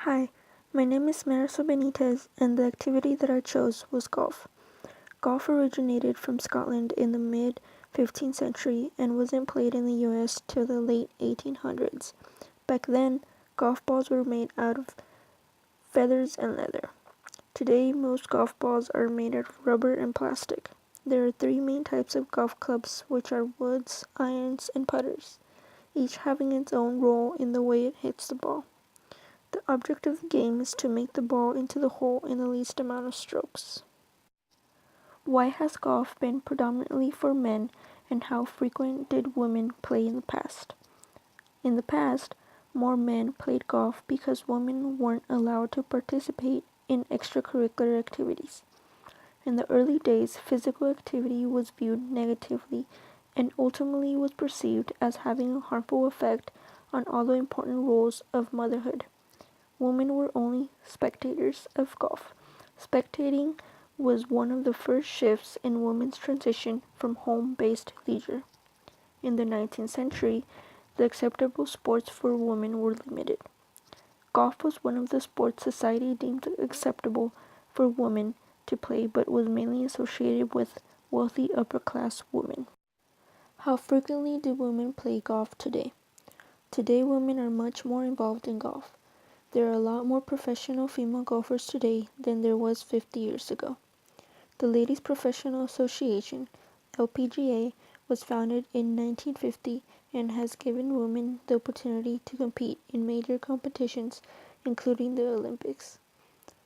Hi, my name is Marisol Benitez, and the activity that I chose was golf. Golf originated from Scotland in the mid-15th century and wasn't played in the US till the late 1800s. Back then, golf balls were made out of feathers and leather. Today, most golf balls are made out of rubber and plastic. There are three main types of golf clubs, which are woods, irons, and putters, each having its own role in the way it hits the ball. The object of the game is to make the ball into the hole in the least amount of strokes. Why has golf been predominantly for men, and how frequent did women play in the past? In the past, more men played golf because women weren't allowed to participate in extracurricular activities. In the early days, physical activity was viewed negatively and ultimately was perceived as having a harmful effect on all the important roles of motherhood. Women were only spectators of golf. Spectating was one of the first shifts in women's transition from home-based leisure. In the 19th century, the acceptable sports for women were limited. Golf was one of the sports society deemed acceptable for women to play, but was mainly associated with wealthy upper-class women. How frequently do women play golf today? Today, women are much more involved in golf. There are a lot more professional female golfers today than there was 50 years ago. The Ladies Professional Association, LPGA, was founded in 1950 and has given women the opportunity to compete in major competitions, including the Olympics.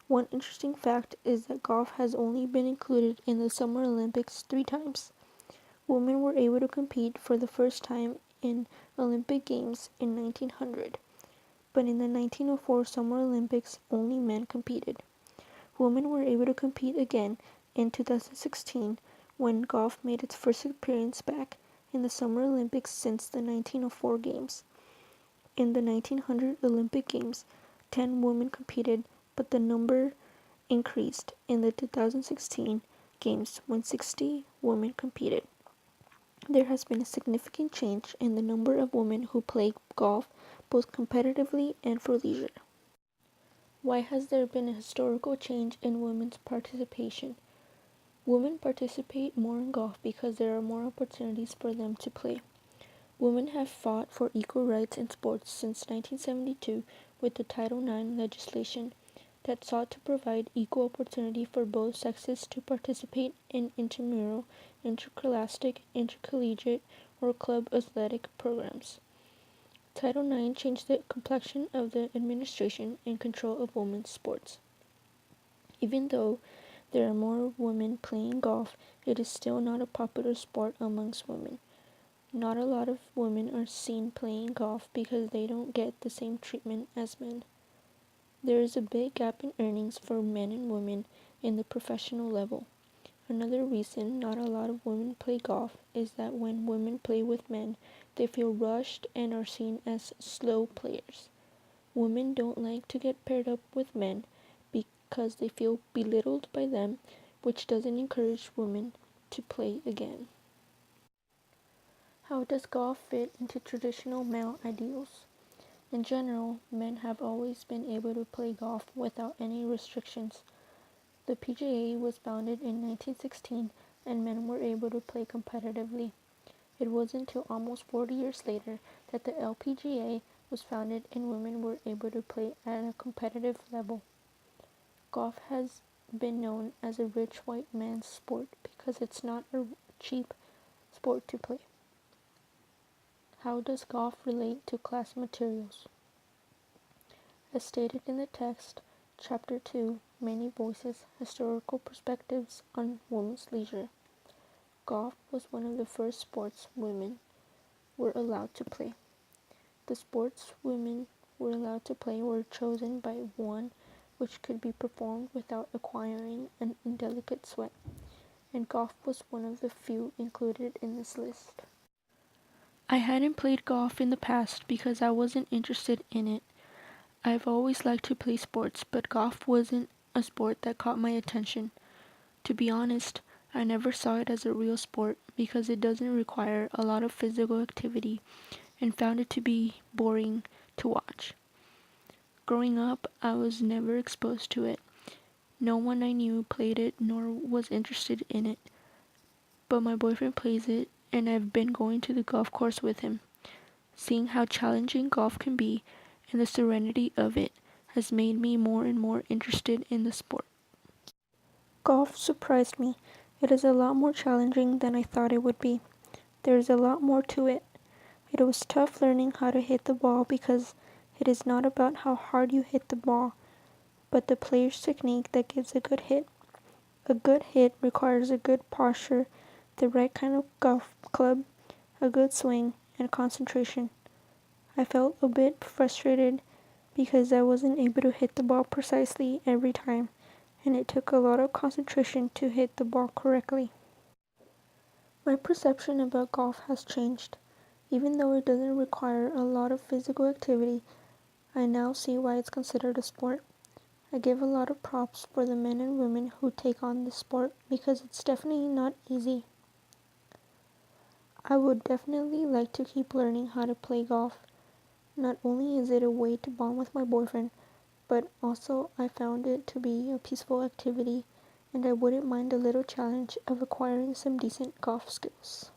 One interesting fact is that golf has only been included in the Summer Olympics 3 times. Women were able to compete for the first time in Olympic Games in 1900. But in the 1904 Summer Olympics, only men competed. Women were able to compete again in 2016 when golf made its first appearance back in the Summer Olympics since the 1904 Games. In the 1900 Olympic Games, 10 women competed, but the number increased in the 2016 Games when 60 women competed. There has been a significant change in the number of women who play golf both competitively and for leisure. Why has there been a historical change in women's participation? Women participate more in golf because there are more opportunities for them to play. Women have fought for equal rights in sports since 1972 with the Title IX legislation that sought to provide equal opportunity for both sexes to participate in intramural, interscholastic, intercollegiate, or club athletic programs. Title IX changed the complexion of the administration and control of women's sports. Even though there are more women playing golf, it is still not a popular sport amongst women. Not a lot of women are seen playing golf because they don't get the same treatment as men. There is a big gap in earnings for men and women in the professional level. Another reason not a lot of women play golf is that when women play with men, they feel rushed and are seen as slow players. Women don't like to get paired up with men because they feel belittled by them, which doesn't encourage women to play again. How does golf fit into traditional male ideals? In general, men have always been able to play golf without any restrictions. The PGA was founded in 1916 and men were able to play competitively. It wasn't until almost 40 years later that the LPGA was founded and women were able to play at a competitive level. Golf has been known as a rich white man's sport because it's not a cheap sport to play. How does golf relate to class materials? As stated in the text, Chapter 2, Many Voices, Historical Perspectives on Women's Leisure. Golf was one of the first sports women were allowed to play. The sports women were allowed to play were chosen by one which could be performed without acquiring an indelicate sweat, and golf was one of the few included in this list. I hadn't played golf in the past because I wasn't interested in it. I've always liked to play sports, but golf wasn't a sport that caught my attention. To be honest, I never saw it as a real sport because it doesn't require a lot of physical activity and found it to be boring to watch. Growing up, I was never exposed to it. No one I knew played it nor was interested in it. But my boyfriend plays it, and I've been going to the golf course with him. Seeing how challenging golf can be and the serenity of it has made me more and more interested in the sport. Golf surprised me. It is a lot more challenging than I thought it would be. There is a lot more to it. It was tough learning how to hit the ball because it is not about how hard you hit the ball, but the player's technique that gives a good hit. A good hit requires a good posture, the right kind of golf club, a good swing, and concentration. I felt a bit frustrated because I wasn't able to hit the ball precisely every time, and it took a lot of concentration to hit the ball correctly. My perception about golf has changed. Even though it doesn't require a lot of physical activity, I now see why it's considered a sport. I give a lot of props for the men and women who take on this sport because it's definitely not easy. I would definitely like to keep learning how to play golf. Not only is it a way to bond with my boyfriend, but also I found it to be a peaceful activity, and I wouldn't mind a little challenge of acquiring some decent golf skills.